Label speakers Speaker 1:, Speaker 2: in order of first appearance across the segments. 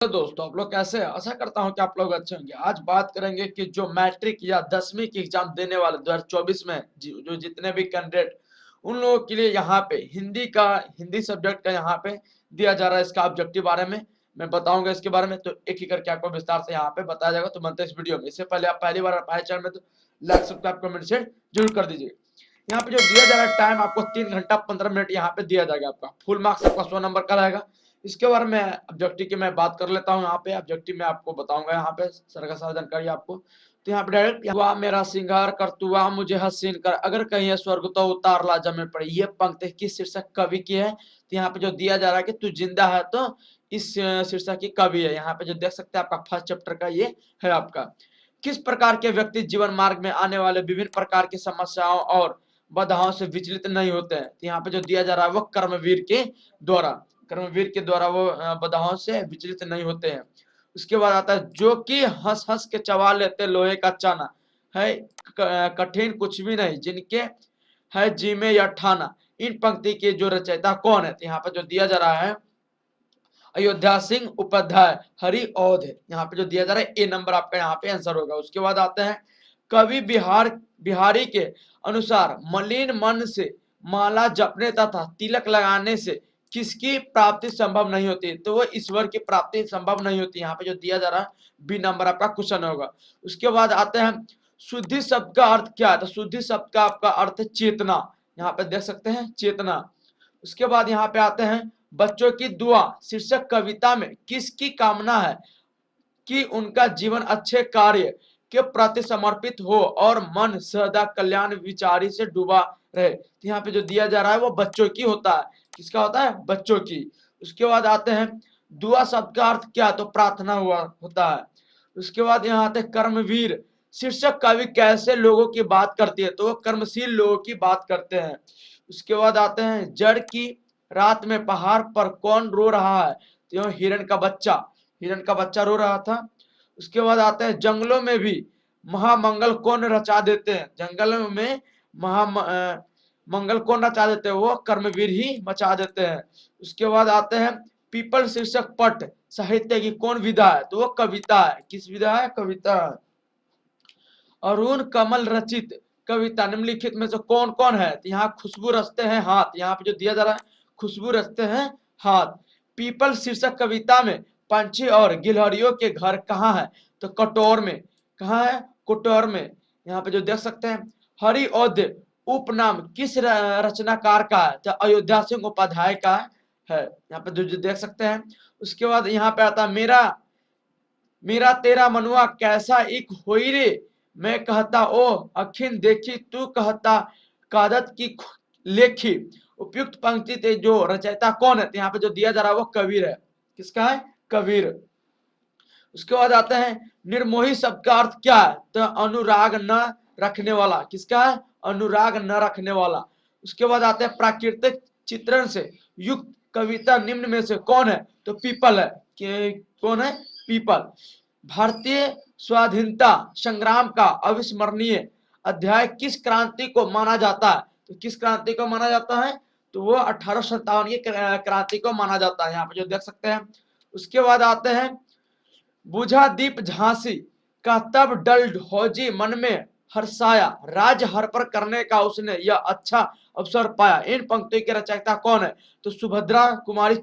Speaker 1: तो दोस्तों आप लोग कैसे हैं? आशा करता हूं कि आप लोग अच्छे होंगे। आज बात करेंगे कि जो मैट्रिक या 10वीं की एग्जाम देने वाले 2024 में जो जितने भी कैंडिडेट उन लोगों के लिए यहाँ पे हिंदी सब्जेक्ट का यहाँ पे दिया जा रहा है। इसका ऑब्जेक्टिव बारे में मैं बताऊंगा। इसके बारे में तो एक ही करके आपको विस्तार से यहाँ पे बताया जाएगा। तो बनते इस वीडियो में। इससे पहले आप पहली बार आए चैनल में तो लाइक सब्सक्राइब कमेंट शेयर जरूर कर दीजिए। यहाँ पे जो दिया जा रहा है टाइम आपको 3 घंटा 15 मिनट यहाँ पे दिया जाएगा। आपका फुल मार्क्स आपका 100 नंबर का रहेगा। इसके बारे में ऑब्जेक्टिव की मैं बात कर लेता हूँ। यहाँ पे ऑब्जेक्टिव में आपको बताऊंगा। यहाँ पे सर का सारा जानकारी आपको तो यहाँ पे डायरेक्ट हुआ मेरा सिंगार कर तुआ मुझे हसीन कर अगर कहीं स्वर्ग तो उतार ला जमीन पर। ये पंक्ति किस शीर्षक कवि की है? तो यहाँ पे जो दिया जा रहा है कि तू जिंदा है तो इस शीर्षक की कवि है। यहाँ पे जो देख सकते हैं आपका फर्स्ट चैप्टर का ये है आपका। किस प्रकार के व्यक्ति जीवन मार्ग में आने वाले विभिन्न प्रकार की समस्याओं और बाधाओं से विचलित नहीं होते हैं? तो यहाँ पे जो दिया जा रहा है वो कर्मवीर के द्वारा वो बाधाओं से विचलित नहीं होते हैं। उसके बाद आता है जो कि हंस हंस के चबा लेते लोहे का चाना है कठिन कुछ भी नहीं जिनके है जी में या ठाना। इन पंक्ति के जो रचयिता कौन है? तो यहाँ पे जो दिया जा रहा है अयोध्या सिंह उपाध्याय हरि औध है। यहाँ पे जो दिया जा रहा है ए नंबर आपका यहाँ पे आंसर होगा। उसके बाद आते हैं कवि बिहारी के अनुसार मलिन मन से माला जपने तथा तिलक लगाने से किसकी प्राप्ति संभव नहीं होती? तो वो ईश्वर की प्राप्ति संभव नहीं होती। यहाँ पे जो दिया जा रहा है बी नंबर आपका क्वेश्चन होगा। उसके बाद आते हैं शुद्धि शब्द का अर्थ क्या है? तो शुद्धि शब्द का आपका अर्थ चेतना। यहाँ पे देख सकते हैं चेतना। उसके बाद यहाँ पे आते हैं बच्चों की दुआ शीर्षक कविता में किसकी कामना है कि उनका जीवन अच्छे कार्य के प्रति समर्पित हो और मन सदा कल्याण विचारी से डूबा रहे? तो यहाँ पे जो दिया जा रहा है वो बच्चों की होता है। किसका होता है? बच्चों की। उसके बाद आते हैं दुआ शब्द का अर्थ क्या? तो प्रार्थना हुआ होता है। उसके बाद यहाँ आते हैं कर्मवीर शीर्षक कवि कैसे लोगों की बात करती है? तो वो कर्मशील लोगों की बात करते हैं। उसके बाद आते हैं जड़ की रात में पहाड़ पर कौन रो रहा है? तो हिरण का बच्चा रो रहा था। उसके बाद आते हैं जंगलों में भी महामंगल कौन रचा देते हैं? जंगलों में मंगल कौन रचा देते हैं? वो कर्मवीर ही मचा देते हैं। उसके बाद आते हैं पीपल शीर्षक पट साहित्य की कौन विधा है? तो वो कविता है। किस विधा है? कविता है। अरुण कमल रचित कविता निम्नलिखित में से कौन कौन है? तो यहाँ खुशबू रचते हैं हाथ। यहाँ पे जो दिया जा रहा है खुशबू रचते हैं हाथ। पीपल शीर्षक कविता में पंछी और गिलहरियों के घर कहाँ है? तो कटोर में। कहाँ है? कटोर में। यहाँ पे जो देख सकते हैं हरि औध उपनाम किस रचनाकार का है? तो अयोध्या सिंह उपाध्याय का है। यहाँ पे जो देख सकते हैं। उसके बाद यहाँ पे आता मेरा मेरा तेरा मनुआ कैसा एक होई रे मैं कहता ओ अखिन देखी तू कहता कादत की लेखी। उपयुक्त पंक्ति थे जो रचयिता कौन है? तो यहाँ पे जो दिया जा रहा है वो कबीर है। किसका है? कबीर। उसके बाद आते हैं निर्मोही शब्द का अर्थ क्या है? तो अनुराग न रखने वाला। किसका है? अनुराग न रखने वाला। उसके बाद आते हैं प्राकृतिक चित्रण से युक्त कविता निम्न में से कौन है? तो पीपल है। कौन है? पीपल। भारतीय स्वाधीनता संग्राम का अविस्मरणीय अध्याय किस क्रांति को माना जाता है? तो किस क्रांति को माना जाता है? तो वो 1857 की क्रांति को माना जाता है। यहाँ पे जो देख सकते हैं। उसके बाद आते हैं बुझा दीप झांसी का तब डल हौजी मन में हर्षाया राज हर पर करने का उसने यह अच्छा अवसर पाया। इन पंक्ति के रचयिता कौन है? तो सुभद्रा कुमारी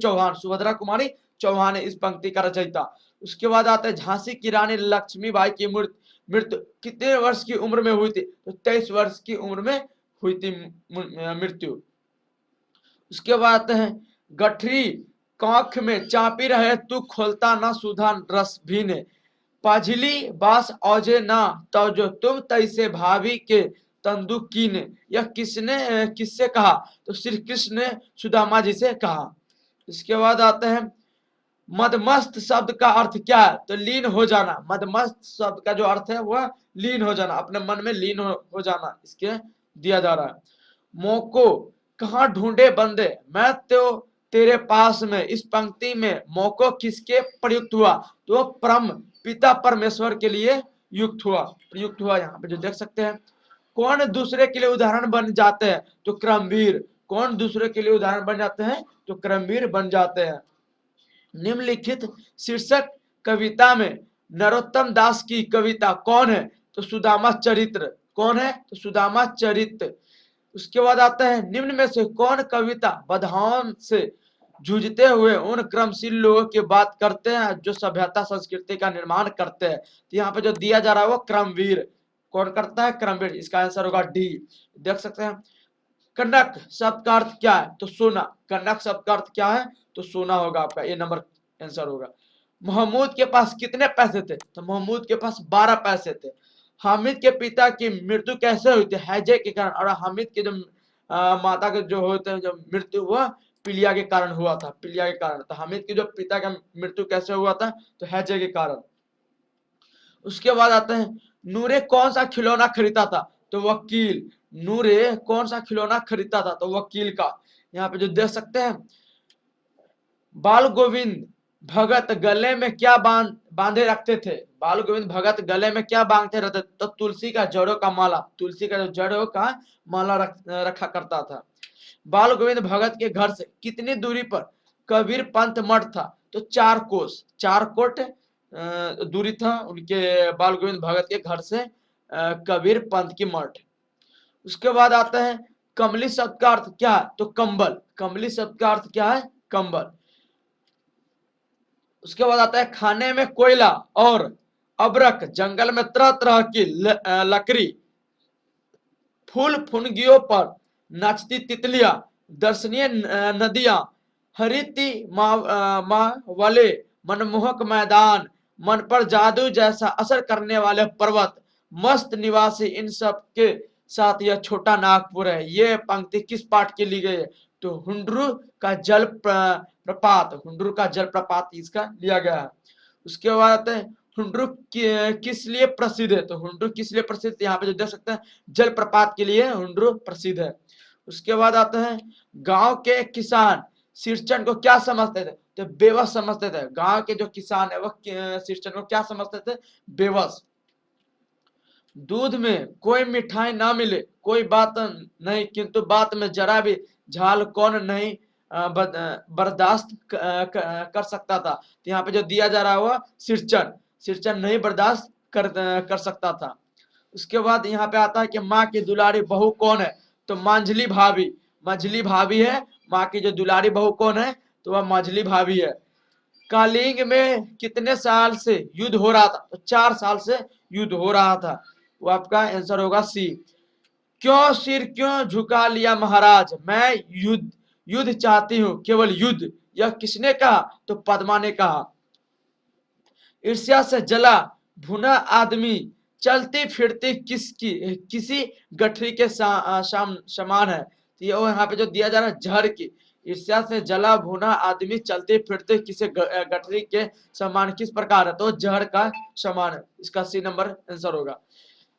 Speaker 1: चौहान है इस पंक्ति का रचयिता। उसके बाद आते हैं झांसी की रानी लक्ष्मीबाई की मृत्यु कितने वर्ष की उम्र में हुई थी? तो 23 वर्ष की उम्र में हुई थी मृत्यु। उसके बाद आते हैं गठरी कांख में चापी रहे तू खोलता ना सुधा रस भीने पाझिली बास औजे ना तो जो तुम तैसे भाभी के तंदु कीने। यह किससे कहा? तो श्री कृष्ण ने सुदामा जी से कहा। इसके बाद आते हैं मदमस्त शब्द का अर्थ क्या है? तो लीन हो जाना। मदमस्त शब्द का जो अर्थ है वह लीन हो जाना, अपने मन में लीन हो जाना। इसके दिया जा रहा है मोको कहाँ ढूंढे बंदे मैं तो तेरे पास में। इस पंक्ति में मोको किसके प्रयुक्त हुआ? तो परम पिता परमेश्वर के लिए प्रयुक्त हुआ। यहाँ पे जो देख सकते हैं कौन दूसरे के लिए उदाहरण बन जाते हैं? तो क्रमवीर। कौन दूसरे के लिए उदाहरण बन जाते हैं? तो क्रमवीर बन जाते हैं। निम्नलिखित शीर्षक कविता में नरोत्तम दास की कविता कौन है? तो सुदामा चरित्र। कौन है? तो सुदामा चरित्र। उसके बाद आता है निम्न में से कौन कविता बाधाओं से जूझते हुए उन क्रमशील लोगों की बात करते हैं जो सभ्यता संस्कृति का निर्माण करते हैं? तो यहाँ पे जो दिया जा रहा है वो क्रमवीर। कौन करता है? क्रमवीर। इसका आंसर होगा डी। देख सकते हैं कनक शब्द का अर्थ क्या है? तो सोना। कनक शब्द का अर्थ क्या है? तो सोना होगा आपका ए नंबर आंसर होगा। महमूद के पास कितने पैसे थे? तो महमूद के पास 12 पैसे थे। हामिद के पिता की मृत्यु कैसे हुई थी? हैजे के कारण। और हामिद के जो माता के जो होते हैं जो मृत्यु हुआ पीलिया के कारण हुआ था। पीलिया के कारण। तो हामिद के जो पिता का मृत्यु कैसे हुआ था? तो हैजे के कारण। उसके बाद आते हैं नूरे कौन सा खिलौना खरीदा था? तो वकील। नूरे कौन सा खिलौना खरीदा था? तो वकील का। यहाँ पे जो देख सकते हैं बाल गोविंद भगत गले में क्या बांधे रखते थे? बाल गोविंद भगत गले में क्या बांधते रहते? तो तुलसी का जड़ों का माला। तुलसी का जो जड़ों का माला रखा करता था। बाल गोविंद भगत के घर से कितनी दूरी पर कबीर पंथ मठ था? तो 4 कोस। 4 कोट दूरी था उनके बाल गोविंद भगत के घर से कबीर पंथ की मठ। उसके बाद आता है कमली शब्द का अर्थ क्या है? तो कंबल। कमली शब्द का अर्थ क्या है? कंबल। उसके बाद आता है खाने में कोयला और अबरक, जंगल में तरह तरह की लकड़ी, फूल फुनगियों पर नाचती तितलियां, दर्शनीय नदियां, हरिती माँ वाले मनमोहक मैदान, मन पर जादू जैसा असर करने वाले पर्वत, मस्त निवासी, इन सब के साथ यह छोटा नागपुर है। ये पंक्ति किस पाठ के ली गई है? तो हुंड्रू का जल प्रपात। हुंड्रू का जल प्रपात इसका लिया गया है। उसके बाद आते हैं हुंड्रू किस लिए प्रसिद्ध है? तो हुंड्रू किस लिए प्रसिद्ध? यहाँ पे जो देख सकते हैं जलप्रपात के लिए हुंड्रू प्रसिद्ध है। उसके बाद आते हैं गांव के किसान सिरचन को क्या समझते थे? तो बेबस समझते थे। गांव के जो किसान है वो सिरचन को क्या समझते थे? बेबस। दूध में कोई मिठाई ना मिले कोई बात नहीं, किंतु बात में जरा भी झाल कौन नहीं बर्दाश्त कर सकता था? तो यहाँ पे जो दिया जा रहा है वो सिरचन। सिरचन नहीं बर्दाश्त कर सकता था। उसके बाद यहाँ पे आता है कि माँ की दुलारी बहू कौन है? तो मंझली भाभी। मंझली भाभी है माँ की जो दुलारी बहू कौन है? तो वह मंझली भाभी है। कालिंग में कितने साल से युद्ध हो रहा था? तो 4 साल से युद्ध हो रहा था। वो आपका आंसर होगा सी। क्यों सिर क्यों झुका लिया महाराज? मैं युद्ध चाहती हूँ, केवल युद्ध। यह किसने कहा? तो पद्मा ने कहा। ईर्ष्या से जला भुना आदमी चलती फिरती किसी गठरी के समान है। तो ये यहाँ पे जो दिया जा रहा है जहर की। ईर्ष्या से जला भुना आदमी चलते फिरते किसी गठरी के समान किस प्रकार है? तो जहर का समान है। इसका सी नंबर आंसर होगा।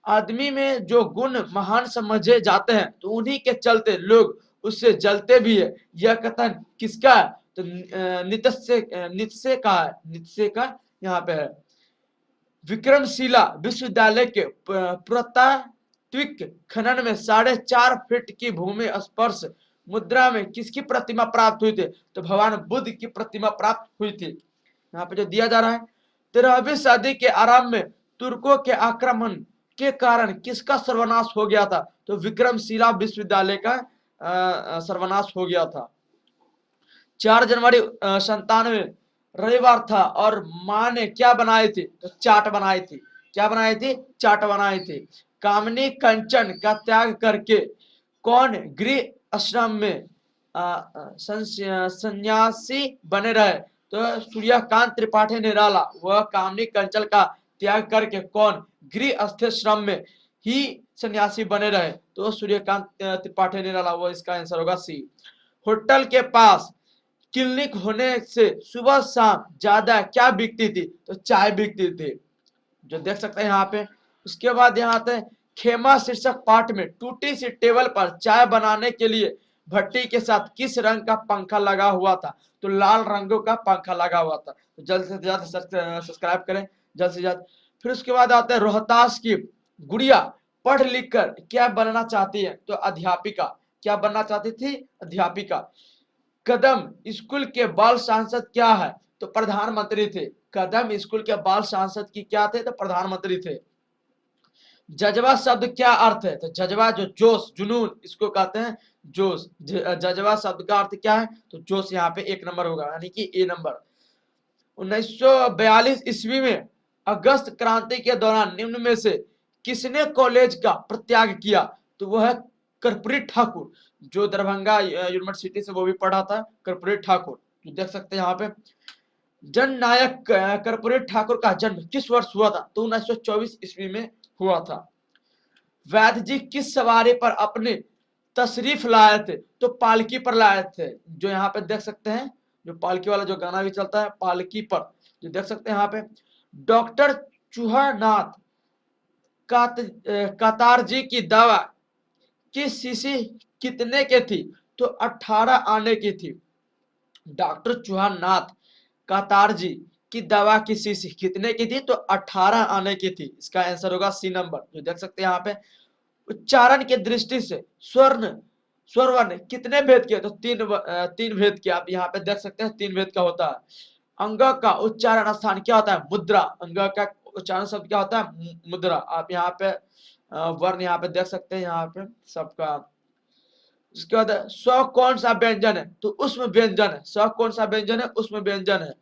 Speaker 1: आदमी में जो गुण महान समझे जाते हैं तो उन्हीं के चलते लोग उससे जलते भी है। यह कथन किसका है? तो नित्से का है। नित्से का यहाँ पे है। विक्रमशिला विश्वविद्यालय के पुरातात्विक खनन में 4.5 फीट की भूमि स्पर्श मुद्रा में किसकी प्रतिमा प्राप्त हुई थी? तो भगवान बुद्ध की प्रतिमा प्राप्त हुई थी। यहाँ पे जो दिया जा रहा है 13वीं सदी के आरंभ में तुर्कों के आक्रमण के कारण किसका सर्वनाश हो गया था? तो विक्रमशिला विश्वविद्यालय का सर्वनाश हो गया था। 4 जनवरी 97 रविवार था और माँ ने क्या बनाई थी? तो चाट बनाई थी। क्या बनाई थी? चाट बनाई थी। कामनी कंचन का त्याग करके कौन गृह आश्रम में सन्यासी बने रहे? तो सूर्यकांत त्रिपाठी निराला। वह कामनी कंचन का त्याग करके कौन गृह आश्रम में ही सन्यासी बने रहे? तो सूर्यकांत त्रिपाठी निराला। वो इसका आंसर होगा सी। होटल के पास क्लिनिक होने से सुबह शाम ज्यादा क्या बिकती थी? तो चाय बिकती थी, जो देख सकते हैं यहाँ पे। उसके बाद यहाँ आते हैं खेमा शीर्षक पाठ में टूटी सी टेबल पर चाय बनाने के लिए भट्टी के साथ किस रंग का पंखा लगा हुआ था? तो लाल रंगों का पंखा लगा हुआ था। तो जल्द से ज्यादा सब्सक्राइब करें, जल्द से ज्यादा। फिर उसके बाद आते हैं रोहतास की गुड़िया पढ़ लिख कर क्या बनना चाहती है? तो अध्यापिका। क्या बनना चाहती थी? अध्यापिका। कदम स्कूल के बाल सांसद क्या है? तो प्रधानमंत्री थे। कदम स्कूल के बाल सांसद की क्या थे? तो प्रधानमंत्री थे। जज्बा शब्द क्या अर्थ है? तो जज्बा जो जोश जुनून इसको कहते हैं जोश। जज्बा शब्द का अर्थ क्या है? तो जोश यहाँ पे 1 नंबर होगा, यानी कि ए नंबर। 1942 ईस्वी में अगस्त क्रांति के दौरान निम्न में से किसने कॉलेज का परित्याग किया? तो वह है कर्पूरी ठाकुर, जो दरभंगा यूनिवर्सिटी से वो भी पढ़ा था, कर्पूरी ठाकुर। तो देख सकते हैं यहाँ पे जननायक कर्पूरी ठाकुर का जन्म किस वर्ष हुआ था? तो 1924 ईस्वी में हुआ था। वैद्य जी किस सवारी पर अपने तशरीफ लाए थे? तो पालकी पर लाए थे। जो यहाँ पे देख सकते हैं, जो पालकी वाला जो गाना भी चलता है, पालकी पर, जो देख सकते हैं यहाँ पे। डॉक्टर चूहानाथ कातार जी की दवा की शीशी कितने की थी? तो 18 आने की थी। डॉक्टर चूहानाथ कातार जी की दवा की शीशी कितने की थी? तो 18 आने की थी। इसका आंसर होगा सी नंबर, जो देख सकते हैं यहाँ पे। उच्चारण की दृष्टि से स्वर वर्ण कितने भेद के? तो 3 भेद के। आप यहाँ पे देख सकते हैं 3 भेद का होता है। अंग का उच्चारण स्थान क्या होता है? मुद्रा। अंग का उच्चारण शब्द क्या होता है? मुद्रा। आप यहाँ पे वर्ण यहाँ पे देख सकते हैं, यहाँ पे सबका। उसके बाद स्व कौन सा व्यंजन है? तो उसमें व्यंजन है। स्व कौन सा व्यंजन है? उसमें व्यंजन है।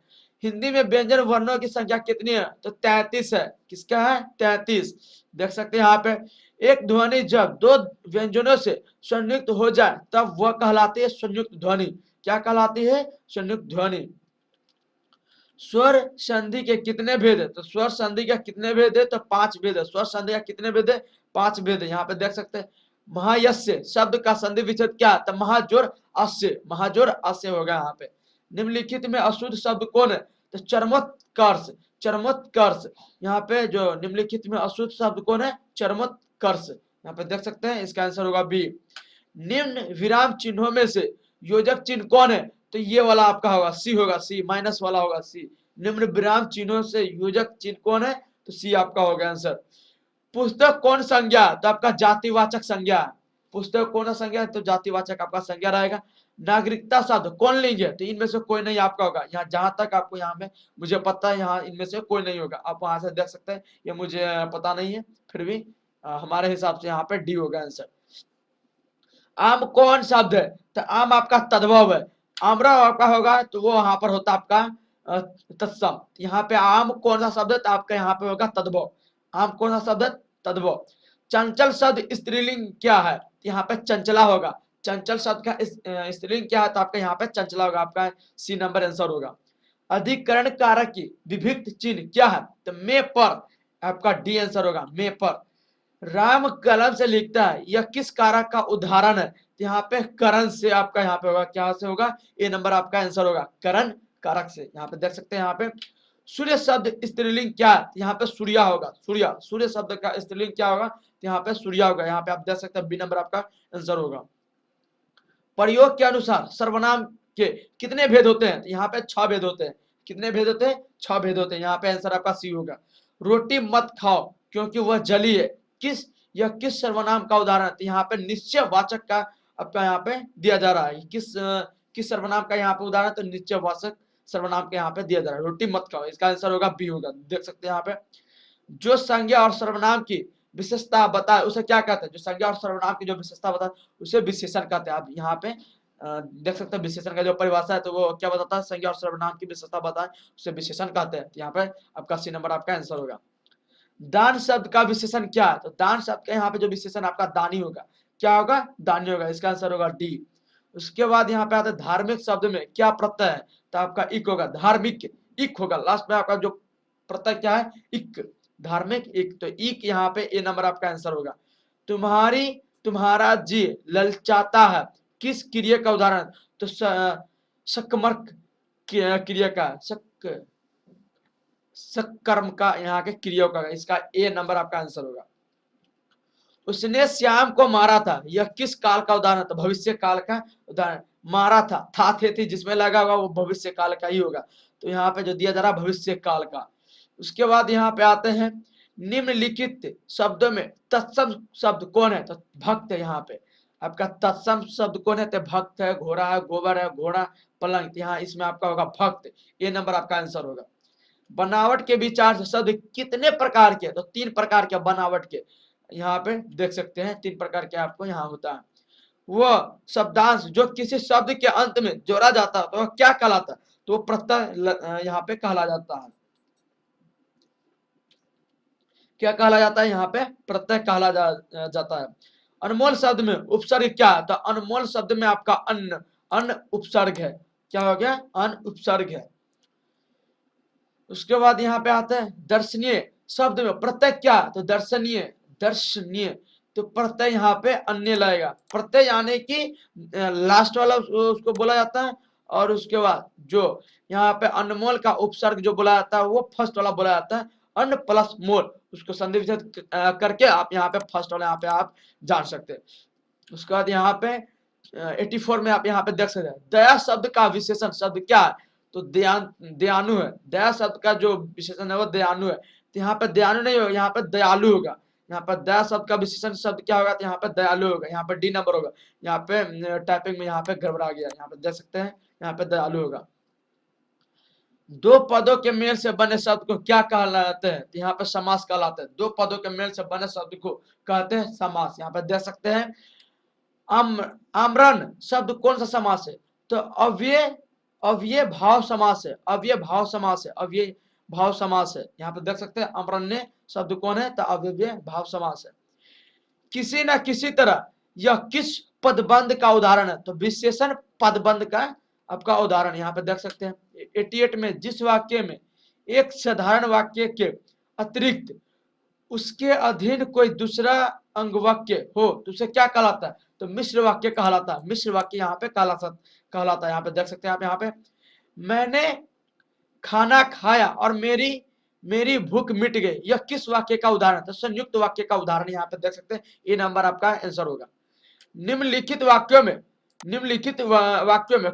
Speaker 1: हिंदी में व्यंजन वर्णों की संख्या कितनी है? तो 33 है। किसका है? 33। देख सकते हैं यहाँ पे। एक ध्वनि जब 2 व्यंजनों से संयुक्त हो जाए तब वह कहलाती है संयुक्त ध्वनि। क्या कहलाती है? संयुक्त ध्वनि। स्वर संधि के कितने भेद है? तो स्वर संधि का कितने भेद है? तो 5 भेद है। स्वर संधि का कितने भेद है? 5 भेद है। यहाँ पे देख सकते हैं महायस्य शब्द का संधि विच्छेद क्या? तो महाजोर अस्य। महाजोर अस्य होगा यहाँ पे। निम्नलिखित में अशुद्ध शब्द कौन है? तो चरमोत्कर्ष। चरमोत्कर्ष। यहाँ पे जो निम्नलिखित में अशुद्ध शब्द कौन है? चरमोत्कर्ष। यहाँ पे देख सकते हैं, इसका आंसर होगा बी। निम्न विराम चिन्हों में से योजक चिन्ह कौन है? तो ये वाला आपका होगा सी, होगा सी, माइनस वाला होगा सी। निम्न विराम चिन्हों से योजक चिन्ह कौन है? तो सी आपका होगा आंसर। पुस्तक कौन संज्ञा? तो आपका जातिवाचक संज्ञा। पुस्तक कौन संज्ञा है? तो जातिवाचक आपका संज्ञा रहेगा। नागरिकता शब्द कौन लिंग है? तो इनमें से कोई नहीं आपका होगा। यहाँ जहां तक आपको यहाँ में मुझे पता है, यहाँ इनमें से कोई नहीं होगा। आप वहां से देख सकते हैं, ये मुझे पता नहीं है, फिर भी हमारे हिसाब से यहाँ पे डी होगा आंसर। आम कौन शब्द है? तो आम आपका तद्भव है। आम्रव आपका होगा तो वो वहां पर होता आपका तत्सम। यहाँ पे आम कौन सा शब्द है? तो आपका यहाँ पे होगा तद्भव। आम कौन सा शब्द है? तद्भव। चंचल शब्द स्त्रीलिंग क्या है? यहाँ पे चंचला होगा। चंचल शब्द का स्त्रीलिंग क्या है? तो आपका यहाँ पे चंचला होगा। आपका सी नंबर आंसर होगा। अधिकरण कारक की विभिक्त चिन्ह क्या है? तो में पर। आपका डी आंसर होगा, में पर। राम कलम से लिखता है, यह किस कारक का उदाहरण है? यहाँ पे करण से आपका यहाँ पे होगा। क्या से होगा? ए नंबर आपका आंसर होगा, करण कारक से। यहाँ पे देख सकते हैं, यहाँ पे सूर्य शब्द स्त्रीलिंग क्या है? यहाँ पे सूर्या होगा। सूर्या। सूर्य शब्द का स्त्रीलिंग क्या होगा? यहाँ पे सूर्या होगा। यहाँ पे आप देख सकते हैं बी नंबर आपका आंसर होगा। प्रयोग के अनुसार सर्वनाम के कितने भेद होते हैं? यहाँ पे 6 भेद होते हैं। कितने भेद होते हैं? 6 भेद होते हैं। यहाँ पे आंसर आपका सी होगा। रोटी मत खाओ क्योंकि वह जली है, किस यह किस सर्वनाम का उदाहरण है? यहाँ पे निश्चय वाचक का आपका यहाँ पे दिया जा रहा है। किस सर्वनाम का यहाँ पे उदाहरण? तो निश्चय वाचक सर्वनाम के यहाँ पे दिया जा रहा है। रोटी मत खाओ, इसका आंसर होगा बी होगा। देख सकते हैं यहाँ पे जो संज्ञा और सर्वनाम की विशेषता बताए उसे क्या कहते हैं? जो संज्ञा और सर्वनाम की जो विशेषता बताए उसे विशेषण कहते हैं। आप यहाँ पे देख सकते हैं विशेषण का जो परिभाषा है, तो वो क्या बताता है? संज्ञा और सर्वनाम की विशेषता बताए उसे विशेषण कहते हैं। यहाँ पे आपका सी नंबर आपका आंसर होगा। दान शब्द का विशेषण क्या है? तो दान शब्द का यहाँ पे जो विशेषण आपका दानी होगा। क्या होगा? दानी होगा। इसका आंसर होगा डी। उसके बाद यहाँ पे आता है धार्मिक शब्द में क्या प्रत्यय है? तो आपका इक होगा। धार्मिक इक होगा। लास्ट में आपका जो प्रत्यय क्या है? इक। धार्मिक इक। तो इक यहाँ पे ए नंबर आपका आंसर होगा। तुम्हारा जी ललचाता है, किस क्रिया का उदाहरण? तो सकर्मक क्रिया का, सकर्म का यहाँ के क्रिया का। इसका ए नंबर आपका आंसर होगा। उसने श्याम को मारा था, यह किस काल का उदाहरण? तो भविष्य काल का उदाहरण। मारा था थे थी जिसमें लगा होगा वो भविष्य काल का ही होगा। तो यहाँ पे जो दिया जा रहा है भविष्य काल का। उसके बाद यहाँ पे आते हैं निम्नलिखित शब्दों में तत्सम शब्द कौन है? तो भक्त है यहाँ पे। आपका तत्सम शब्द कौन है? तो भक्त है, घोड़ा है, गोबर है, घोड़ा, पलंग। यहाँ इसमें आपका होगा भक्त, ये नंबर आपका आंसर होगा। बनावट के विचार शब्द कितने प्रकार के? तो 3 प्रकार के बनावट के, यहाँ पे देख सकते हैं 3 प्रकार के आपको यहाँ होता है। वह शब्दांश जो किसी शब्द के अंत में जोड़ा जाता है तो वह क्या कहलाता है? तो वो प्रत्यय यहाँ पे कहला जाता है। क्या कहला जाता है? यहाँ पे प्रत्यय कहला जाता है। अनमोल शब्द में उपसर्ग क्या है? तो अनमोल शब्द में आपका अन्न, अन्न उपसर्ग है। क्या हो गया? अन्न उपसर्ग है। उसके बाद यहाँ पे आता है दर्शनीय शब्द में प्रत्यय क्या? तो दर्शनीय, दर्शनीय। तो प्रत्यय यहाँ पे अन्य लगेगा। प्रत्यय यानी कि लास्ट वाला उसको बोला जाता है, और उसके बाद जो यहाँ पे अनमोल का उपसर्ग जो बोला जाता है वो फर्स्ट वाला बोला जाता है। अन्न प्लस मोल, उसको संधि विच्छेद करके आप यहाँ पे फर्स्ट वाला यहाँ पे आप जान सकते हैं। उसके बाद यहाँ पे 84 में आप यहाँ पे देख सकते हैं दया शब्द का विशेषण शब्द क्या है? तो दयालु है। दया शब्द का जो विशेषण है वो दयालु है। तो यहाँ पे दयालु नहीं होगा, यहाँ पे दयालु होगा। यहाँ पर दया शब्द का विशेषण शब्द क्या होगा? तो यहाँ पे दयालु होगा। यहाँ पे डी नंबर होगा। यहाँ पे टाइपिंग में यहाँ पे गड़बड़ा गया, यहाँ पे देख सकते हैं, यहाँ पे दयालु होगा। दो पदों के मेल से बने शब्द को क्या कहलाते हैं? तो यहाँ पे समास कहलाते हैं। दो पदों के मेल से बने शब्द को कहते हैं समास। यहाँ पे देख सकते हैं आमरण शब्द कौन सा समास है? तो अव्यय, अव्यय भाव समास है। अव्यय भाव समास है। अव्यय भाव समास है। यहाँ पे देख सकते हैं अमरण्य शब्द कौन है? तो अव्यय भाव समास है। किसी न किसी तरह यह किस पदबंध का उदाहरण है? तो विशेषण पदबंध का आपका उदाहरण यहाँ पे देख सकते हैं। 88 में जिस वाक्य में एक साधारण वाक्य के अतिरिक्त उसके अधीन कोई दूसरा अंग वाक्य हो तो उसे क्या कहलाता है? तो मिश्र वाक्य कहलाता है। मिश्र वाक्य यहाँ पे कहलाता है। यहाँ पे देख सकते हैं आप, यहाँ पे मैंने खाना खाया और मेरी भूख मिट गई, यह किस वाक्य का उदाहरण? तो संयुक्त वाक्य का उदाहरण यहाँ पे देख सकते हैं। ये नंबर आपका आंसर होगा। निम्नलिखित वाक्यों में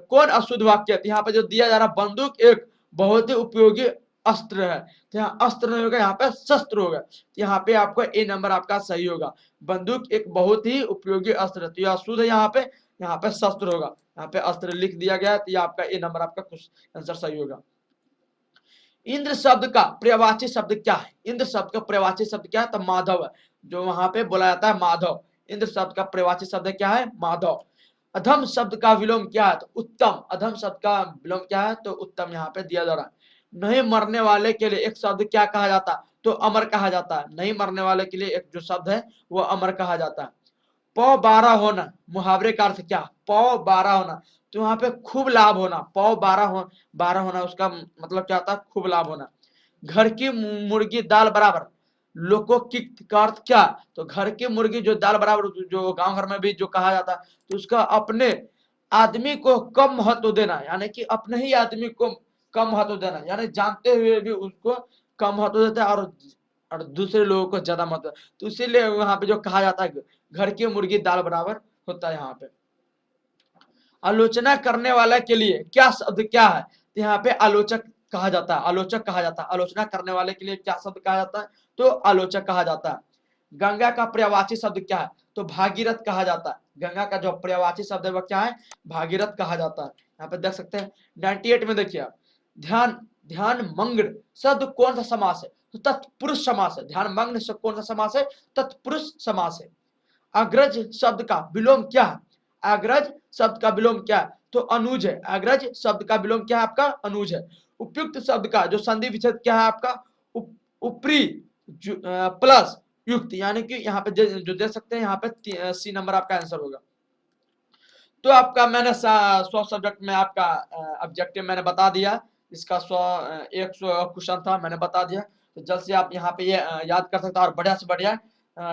Speaker 1: कौन अशुद्ध वाक्य है? यहाँ पे जो दिया जा रहा बंदूक एक बहुत ही उपयोगी अस्त्र है, तो यहाँ अस्त्र नहीं होगा, यहाँ पे शस्त्र होगा। तो यहाँ पे आपको ए नंबर आपका सही होगा। बंदूक एक बहुत ही उपयोगी अस्त्र है, तो यह अशुद्ध है। यहाँ पे शस्त्र होगा। यहाँ पे अस्त्र लिख दिया गया है, तो ये आपका ए नंबर आपका आंसर सही होगा। इंद्र शब्द का पर्यायवाची शब्द क्या है? इंद्र शब्द का पर्यायवाची शब्द क्या है? तो माधव है। जो वहां पे बोला जाता है माधव। इंद्र शब्द का पर्यायवाची शब्द क्या है? माधव। अधम शब्द का विलोम क्या है? तो उत्तम। अधम शब्द का विलोम क्या है? तो उत्तम यहाँ पे दिया जा रहा है। नहीं मरने वाले के लिए एक शब्द क्या कहा जाता है? तो अमर कहा जाता है। नहीं मरने वाले के लिए एक जो शब्द है वो अमर कहा जाता है। पौ 12 होना, मुहावरे का अर्थ क्या? पौ 12 होना, तो यहाँ पे खूब लाभ होना। पौ 12 होना उसका मतलब क्या होता है? खूब लाभ होना। घर की मुर्गी दाल बराबर, लोकोक्ति का अर्थ क्या? तो घर की मुर्गी जो दाल बराबर, जो गांव घर में भी जो कहा जाता है, तो उसका अपने आदमी को कम महत्व देना, यानी कि अपने ही आदमी को कम महत्व देना, यानी जानते हुए भी उसको कम महत्व देता है और दूसरे लोगों को ज्यादा महत्व। तो इसीलिए वहां पे जो कहा जाता है घर की मुर्गी दाल बराबर होता है। यहाँ पे आलोचना करने वाला के लिए क्या शब्द क्या है? तो यहाँ पे आलोचक कहा जाता है। आलोचक कहा जाता है। आलोचना करने वाले के लिए क्या शब्द कहा जाता है? तो आलोचक कहा जाता है। गंगा का पर्यायवाची शब्द क्या है? तो भागीरथ कहा जाता है। गंगा का जो पर्यायवाची शब्द है वह क्या है? भागीरथ कहा जाता है। यहाँ पे देख सकते हैं 98 में देखिए ध्यान मग्न शब्द कौन सा समास है? तो तत्पुरुष समास है। ध्यान मग्न से कौन सा समास है? तत्पुरुष समास है। अग्रज शब्द का विलोम क्या है? अग्रज शब्द का विलोम क्या है? तो अनुज है। अग्रज शब्द का विलोम क्या है? आपका अनुज है। उपयुक्त शब्द का जो संधि विच्छेद क्या है? आपका ऊपरी प्लस युक्त, यानी कि यहाँ पे जो दे सकते हैं, यहाँ पे सी नंबर आपका आंसर होगा। तो आपका मैंने 100 सब्जेक्ट में आपका ऑब्जेक्टिव मैंने बता दिया। इसका 100 क्वेश्चन था, मैंने बता दिया। तो जल्द से आप यहाँ पे ये याद कर सकते हैं और बढ़िया से बढ़िया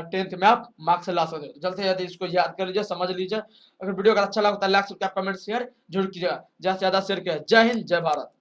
Speaker 1: 10th में आप मार्क्स ला सकते हो। जल्द से जल्द इसको याद कर लीजिए, समझ लीजिए। अगर वीडियो अगर अच्छा लगा तो लाइक, सब्सक्राइब, कमेंट, शेयर जरूर कीजिएगा। ज्यादा से ज्यादा शेयर किया। जय हिंद, जय भारत।